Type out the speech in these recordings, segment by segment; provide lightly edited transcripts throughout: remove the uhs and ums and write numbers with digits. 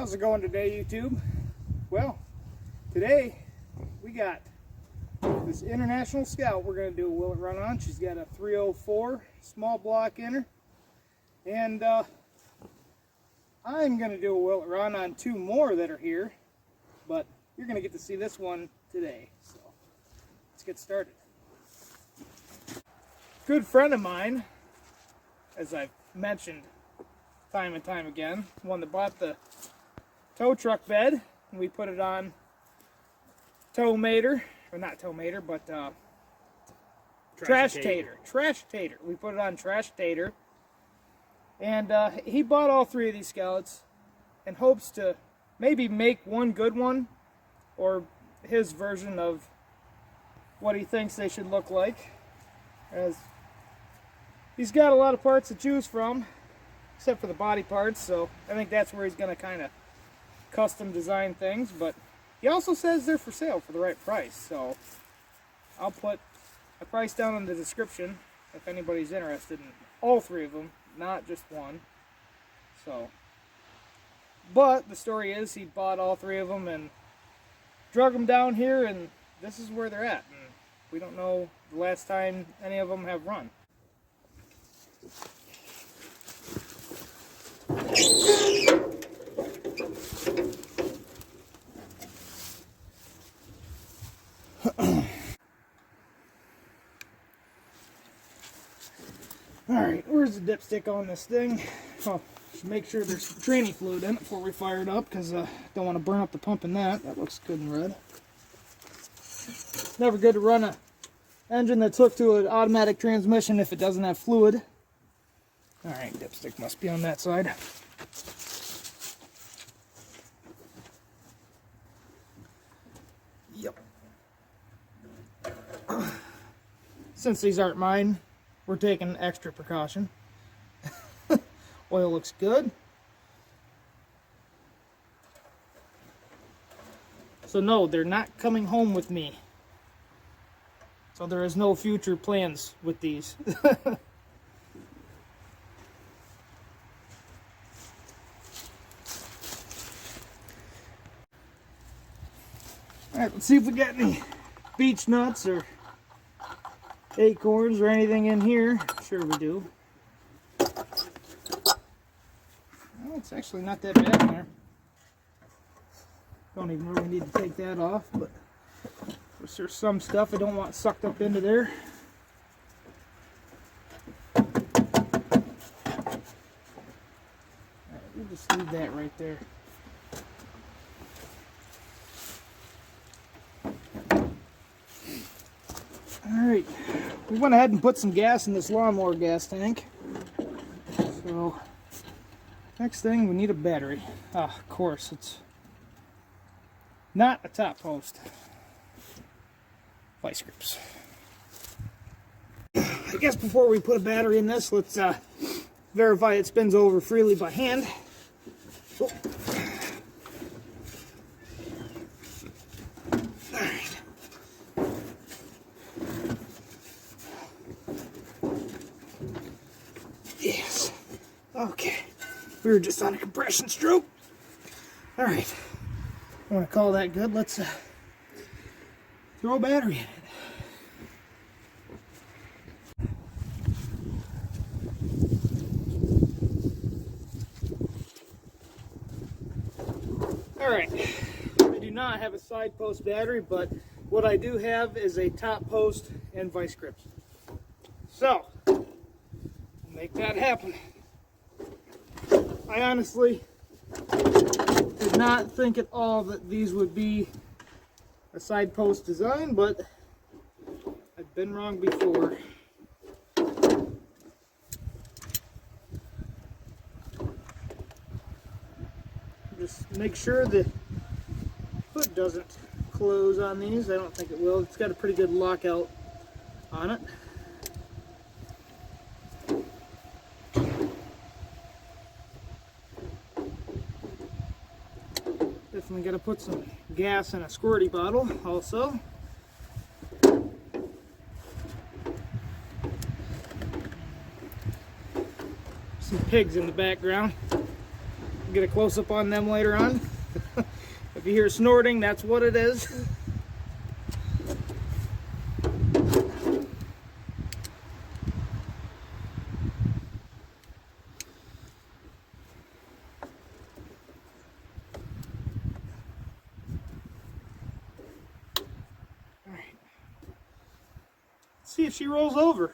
How's it going today, YouTube? Well, today we got this International Scout we're going to do a willet run on. She's got a 304 small block in her. And I'm going to do a willet run on two more that are here. But you're going to get to see this one today. So let's get started. Good friend of mine, as I've mentioned time and time again, one that bought the tow truck bed, and we put it on tow mater, or not tow mater, but trash tater. Trash tater. We put it on trash tater, and he bought all three of these scouts in hopes to maybe make one good one, or his version of what he thinks they should look like, as he's got a lot of parts to choose from, except for the body parts, so I think that's where he's going to kind of custom design things. But he also says they're for sale for the right price, so I'll put a price down in the description if anybody's interested in all three of them, not just one. So, but the story is he bought all three of them and drug them down here, and this is where they're at, and we don't know the last time any of them have run. Alright, where's the dipstick on this thing? Oh, make sure there's tranny fluid in it before we fire it up, because I don't want to burn up the pump in that. That looks good and red. It's never good to run an engine that's hooked to an automatic transmission if it doesn't have fluid. Alright, dipstick must be on that side. Yep. Since these aren't mine, we're taking extra precaution. Oil looks good. So no, they're not coming home with me. So there is no future plans with these. Alright, let's see if we got any beech nuts or acorns or anything in here. Sure we do. Well, it's actually not that bad in there. Don't even really need to take that off, but there's some stuff I don't want sucked up into there. Alright, we'll just leave that right there. Alright, we went ahead and put some gas in this lawnmower gas tank. So, next thing, we need a battery. Of course, it's not a top post. Vice grips. I guess before we put a battery in this, let's verify it spins over freely by hand. Oh. Yes. Okay. We were just on a compression stroke. Alright. I want to call that good. Let's throw a battery in it. Alright. I do not have a side post battery, but what I do have is a top post and vice grips. So, make that happen. I honestly did not think at all that these would be a side post design, but I've been wrong before. Just make sure the hood doesn't close on these. I don't think it will. It's got a pretty good lockout on it. Definitely got to put some gas in a squirty bottle also. Some pigs in the background. get a close-up on them later on. If you hear snorting, that's what it is. All right. Let's see if she rolls over.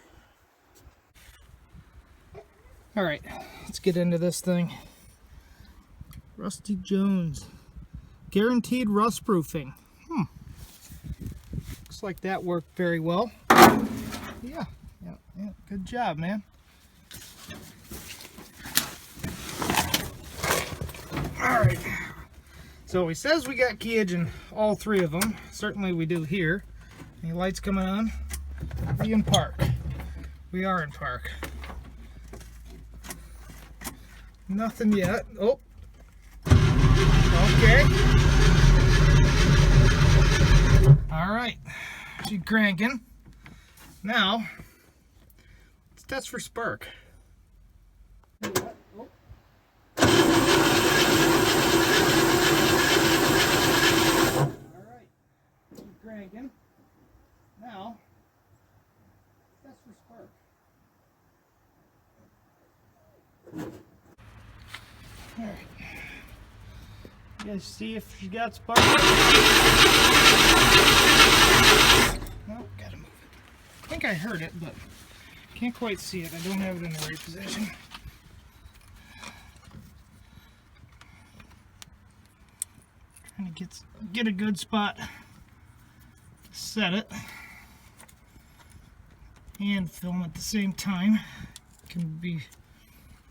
All right, let's get into this thing. Rusty Jones. Guaranteed rust proofing. Looks like that worked very well. Yeah, good job, man. All right. So he says we got keyage in all three of them. Certainly we do here. Any lights coming on? Are you in park? We are in park. Nothing yet. Oh. Okay. All right. She's cranking. Now, let's test for spark. Oh. All right. She's cranking. Now, let's test for spark. All right. You guys see if she got spark? No, gotta move it. I think I heard it, but can't quite see it. I don't have it in the right position. Trying to get a good spot. Set it and film at the same time. Can be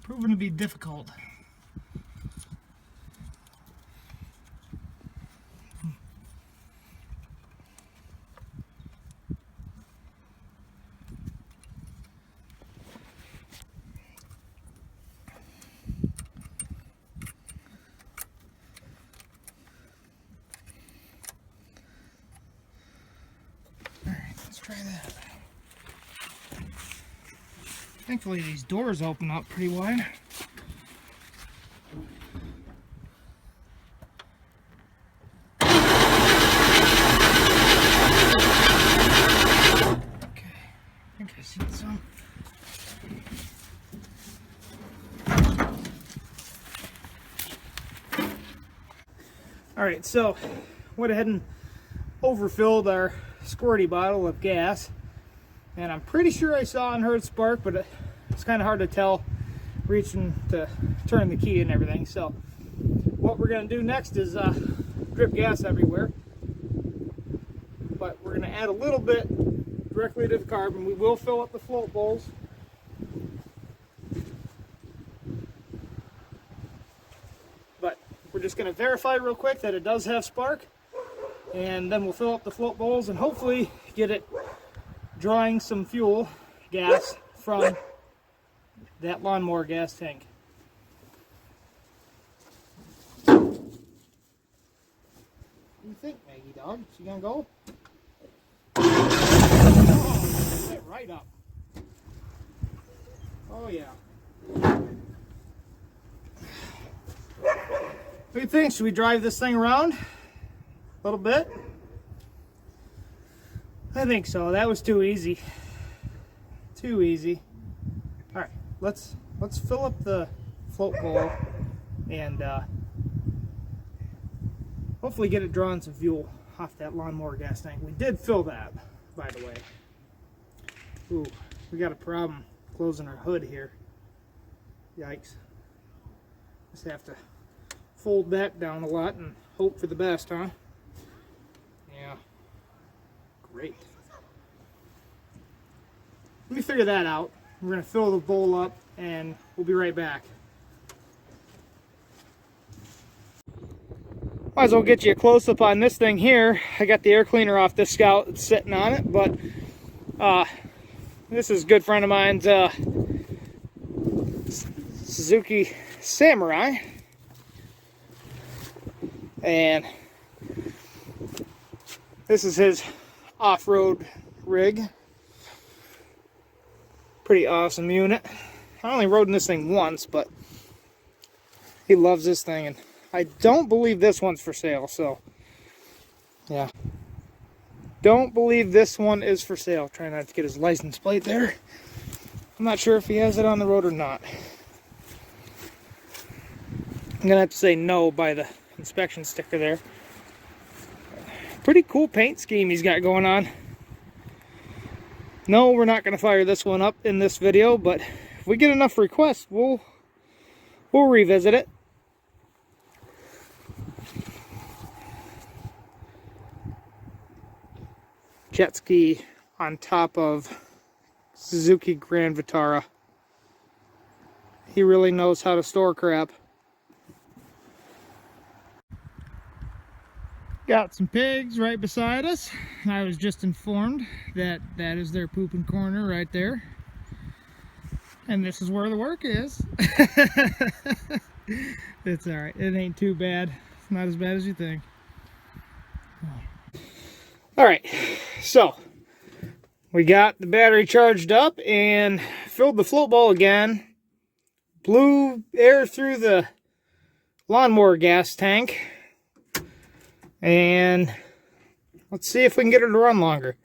proven to be difficult. Try that. Thankfully these doors open up pretty wide. Okay, I think I see some. Alright, so went ahead and overfilled our squirty bottle of gas, and I'm pretty sure I saw and heard spark, but it's kind of hard to tell reaching to turn the key and everything. So what we're going to do next is drip gas everywhere, but we're going to add a little bit directly to the carbon. We will fill up the float bowls, but we're just going to verify real quick that it does have spark. And then we'll fill up the float bowls and hopefully get it drawing some fuel gas from that lawnmower gas tank. What do you think, Maggie dog? She gonna go? Oh, get right up. Oh yeah. What do you think? Should we drive this thing around? A little bit? I think so. That was too easy. Too easy. Alright, let's fill up the float bowl and hopefully get it drawing some fuel off that lawnmower gas tank. We did fill that, by the way. Ooh, we got a problem closing our hood here. Yikes. Just have to fold that down a lot and hope for the best, huh? Yeah, great. Let me figure that out. We're going to fill the bowl up and we'll be right back. Might as well get you a close-up on this thing here. I got the air cleaner off this Scout that's sitting on it, but this is a good friend of mine's Suzuki Samurai. And this is his off-road rig. Pretty awesome unit. I only rode in this thing once, but He loves this thing, and I don't believe this one's for sale, so yeah. Don't believe this one is for sale. Trying not to get his license plate there. I'm not sure if he has it on the road or not. I'm gonna have to say no by the inspection sticker there. Pretty cool paint scheme he's got going on. No, we're not gonna fire this one up in this video, but if we get enough requests, we'll revisit it. Jet ski on top of Suzuki Grand Vitara. He really knows how to store crap. Got some pigs right beside us. I was just informed that that is their pooping corner right there. And this is where the work is. It's alright. It ain't too bad. It's not as bad as you think. Alright, so we got the battery charged up and filled the float bowl again. Blew air through the lawnmower gas tank. And let's see if we can get her to run longer.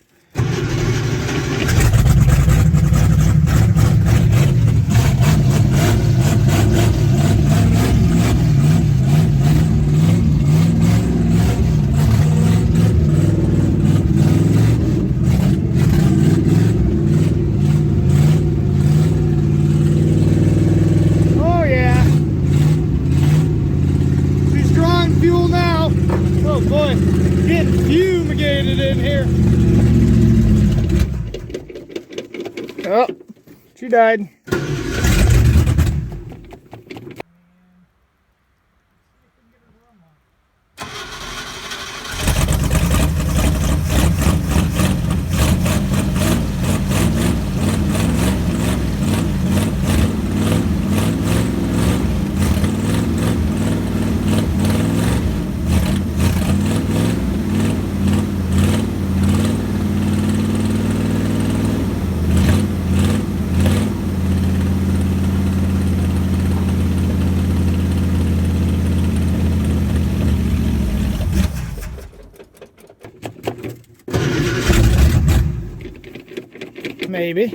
Oh boy, getting fumigated in here. Oh, she died. Maybe.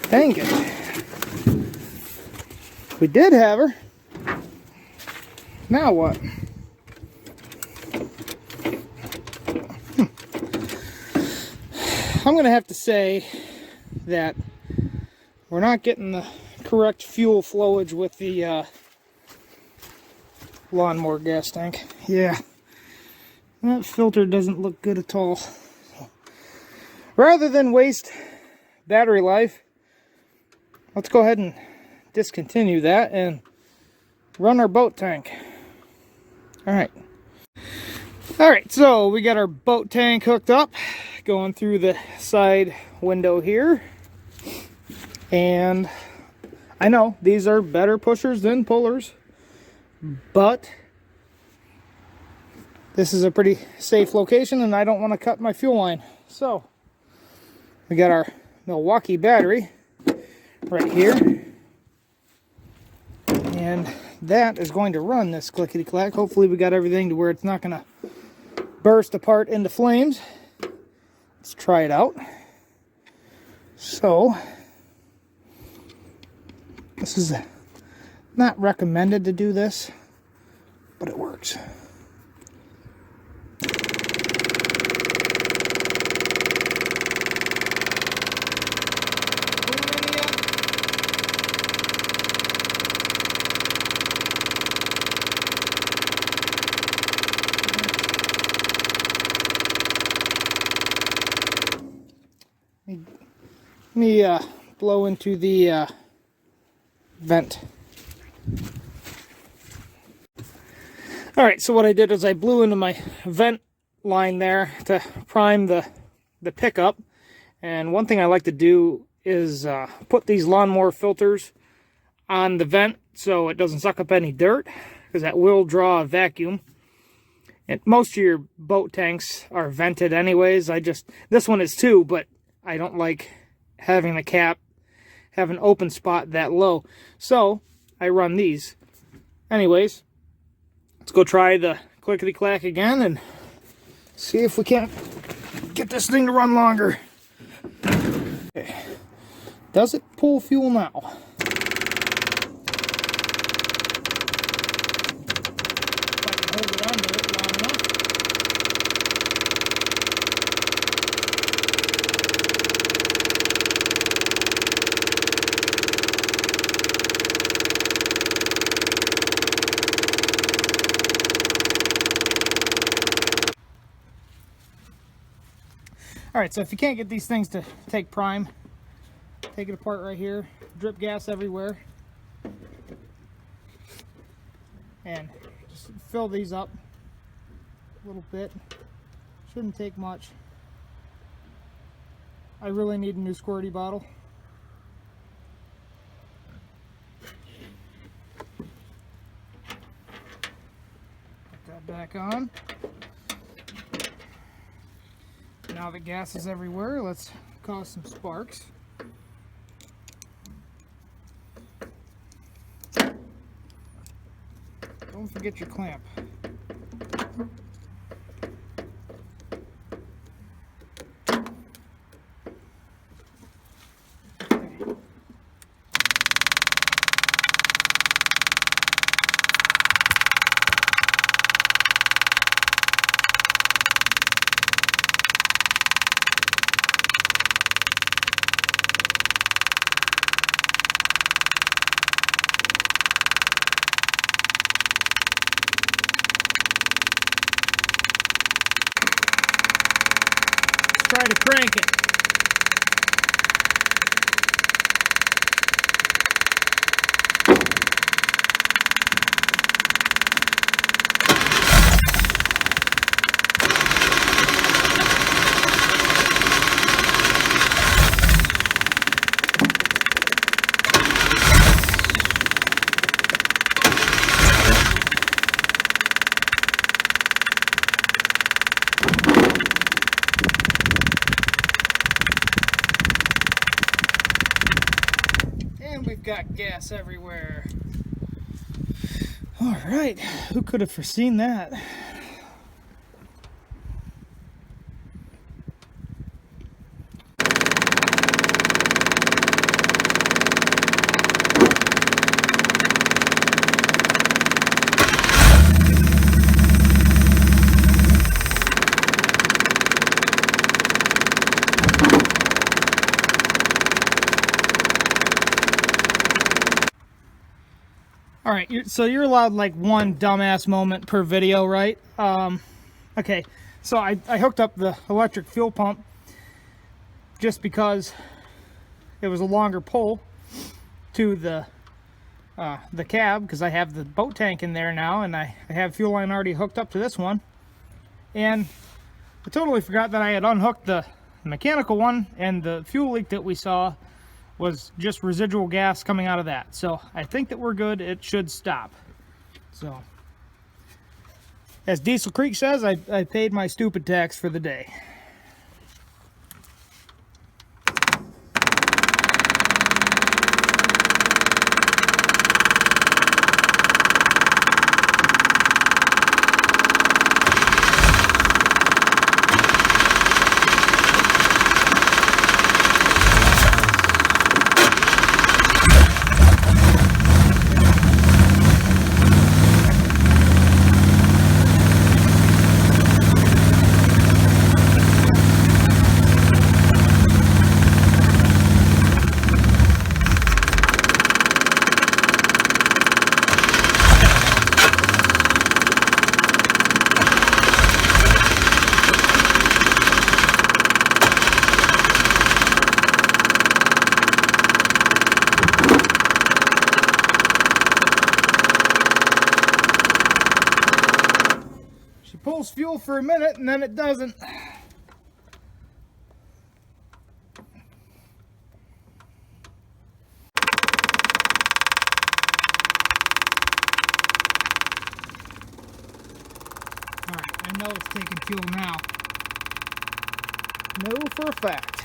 Dang it. We did have her. Now what? I'm going to have to say that we're not getting the correct fuel flowage with the lawnmower gas tank. Yeah, that filter doesn't look good at all. Rather than waste battery life, let's go ahead and discontinue that and run our boat tank. Alright, so we got our boat tank hooked up, going through the side window here. And I know these are better pushers than pullers, but this is a pretty safe location and I don't want to cut my fuel line. So we got our Milwaukee battery right here, and that is going to run this clickety-clack. Hopefully we got everything to where it's not going to burst apart into flames. Let's try it out. So this is not recommended to do this, but it works. Let me blow into the vent. Alright, so what I did is I blew into my vent line there to prime the pickup. And one thing I like to do is put these lawnmower filters on the vent so it doesn't suck up any dirt, because that will draw a vacuum. And most of your boat tanks are vented anyways. This one is too, but I don't like having the cap have an open spot that low. So I run these. Anyways, let's go try the clickety-clack again and see if we can't get this thing to run longer. Okay. Does it pull fuel now? Alright, so if you can't get these things to take prime, take it apart right here, drip gas everywhere, and just fill these up a little bit. Shouldn't take much. I really need a new squirty bottle. Put that back on. Now that gas is everywhere, let's cause some sparks. Don't forget your clamp. Try to crank it. We've got gas everywhere. All right, who could have foreseen that? All right, so you're allowed like one dumbass moment per video, right? Okay, so I hooked up the electric fuel pump just because it was a longer pole to the cab, because I have the boat tank in there now, and I have fuel line already hooked up to this one. And I totally forgot that I had unhooked the mechanical one, and the fuel leak that we saw was just residual gas coming out of that. So I think that we're good. It should stop. So as Diesel Creek says, I paid my stupid tax for the day. Pulls fuel for a minute and then it doesn't. I know it's taking fuel now. Know for a fact.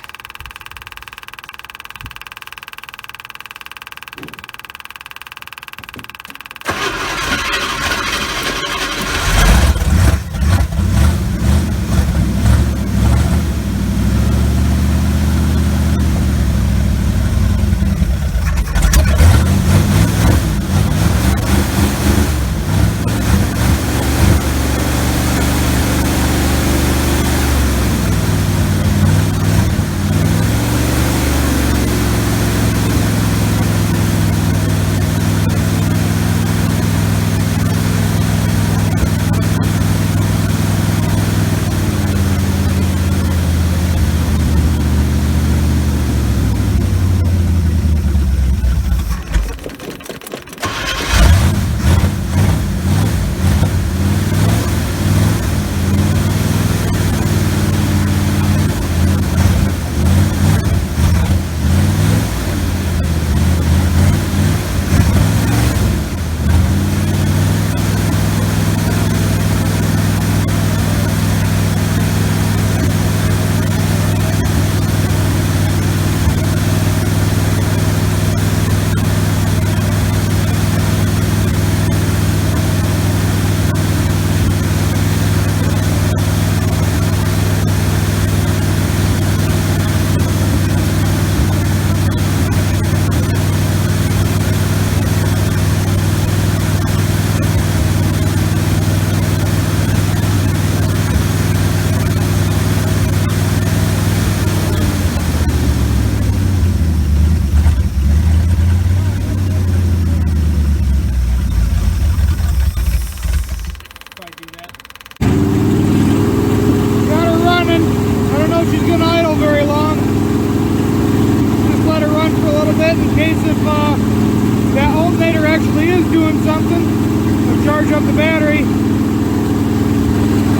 Charge up the battery. I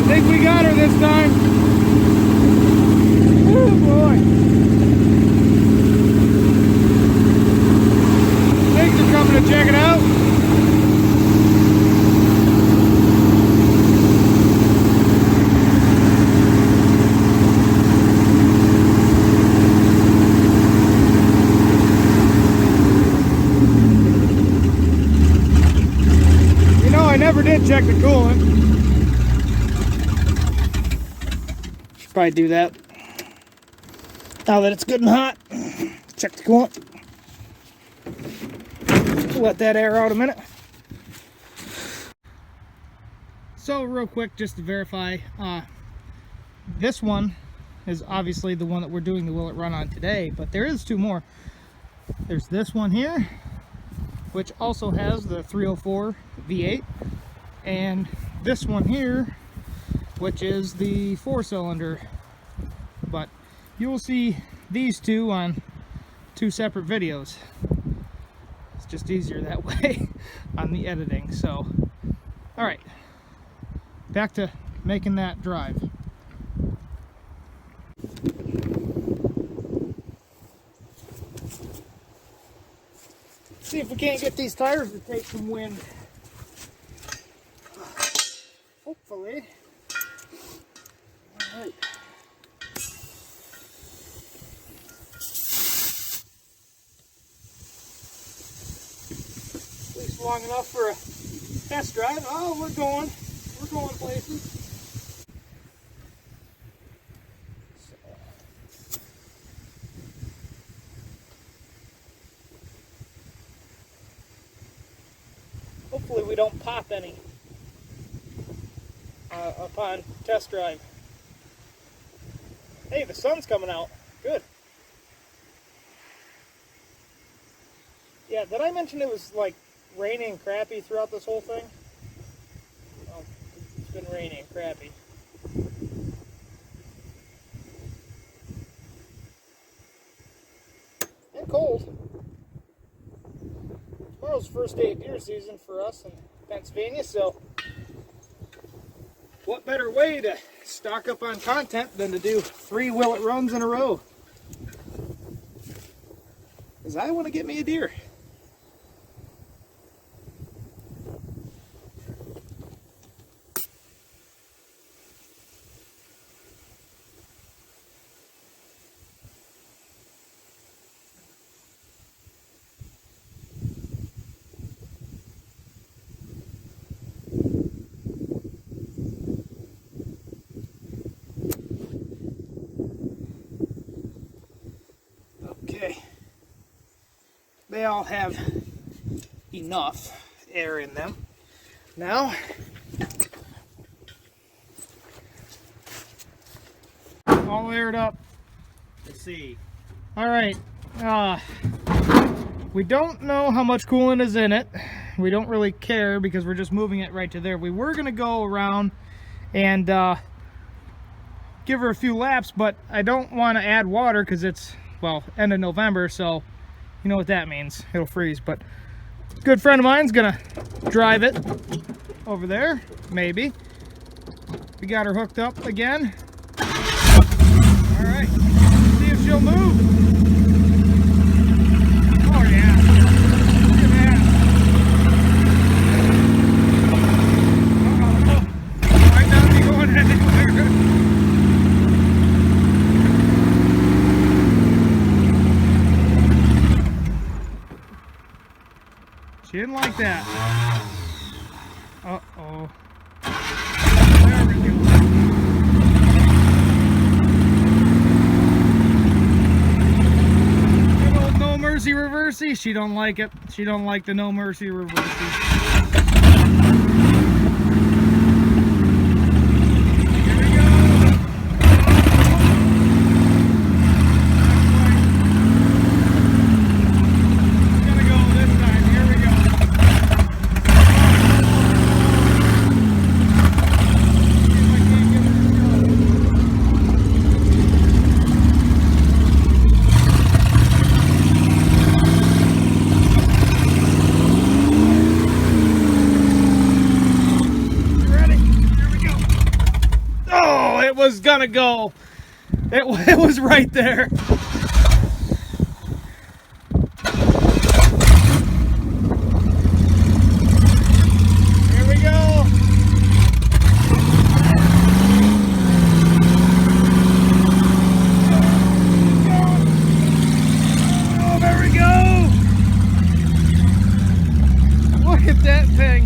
think we got her this time. Oh boy. Thanks for coming to check it out. I never did check the coolant. Should probably do that. Now that it's good and hot, check the coolant. Let that air out a minute. So real quick, just to verify, this one is obviously the one that we're doing the Will It Run on today, but there is two more. There's this one here, which also has the 304 V8, and this one here, which is the 4-cylinder. But you will see these two on two separate videos. It's just easier that way on the editing. So all right, back to making that drive. See if we can't get these tires to take some wind. Hopefully. All right. At least long enough for a test drive. Oh, we're going places. Hopefully we don't pop any upon test drive. Hey, the sun's coming out. Good. Yeah, did I mention it was like raining crappy throughout this whole thing? Well, it's been raining crappy. And cold. Tomorrow's the first day of deer season for us in Pennsylvania, so what better way to stock up on content than to do 3 Will It Runs in a row? Because I want to get me a deer. they all have enough air in them. Now, all aired up. Let's see. All right. We don't know how much coolant is in it. We don't really care because we're just moving it right to there. We were gonna go around and give her a few laps, but I don't want to add water because it's, well, end of November, so you know what that means. It'll freeze. But a good friend of mine's gonna drive it over there, maybe. We got her hooked up again. All right, see if she'll move. Oh yeah, look at that. Uh-oh, might not be going anywhere. She didn't like that. Uh-oh. There we go. Good old no mercy reversey. She don't like it. She don't like the no mercy reversey. Here we go. It's gonna go this time. Here we go. It was gonna go. It was right there. Here we go. Oh, there we go. Look at that thing.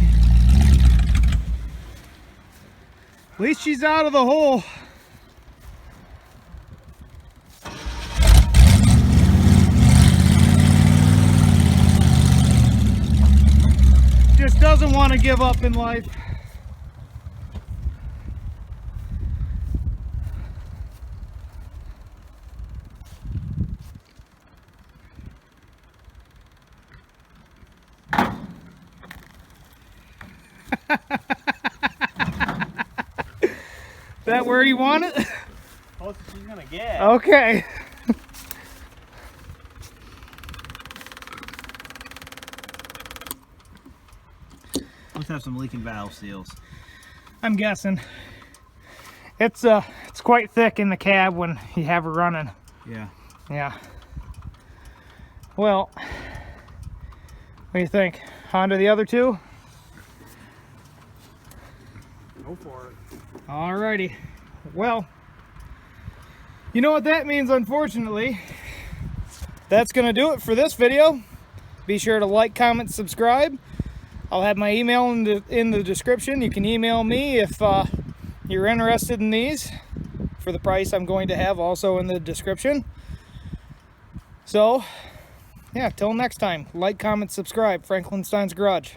At least she's out of the hole. Just doesn't want to give up in life. That where you want it? Closest she's gonna get. Okay. Must have some leaking valve seals. I'm guessing. It's quite thick in the cab when you have her running. Yeah. Yeah. Well, what do you think? On to the other two? Go for it. Alrighty. Well, you know what that means, unfortunately. That's gonna do it for this video. Be sure to like, comment, subscribe. I'll have my email in the description. You can email me if you're interested in these for the price I'm going to have also in the description. So, yeah, till next time, like, comment, subscribe. Franklin Stein's Garage.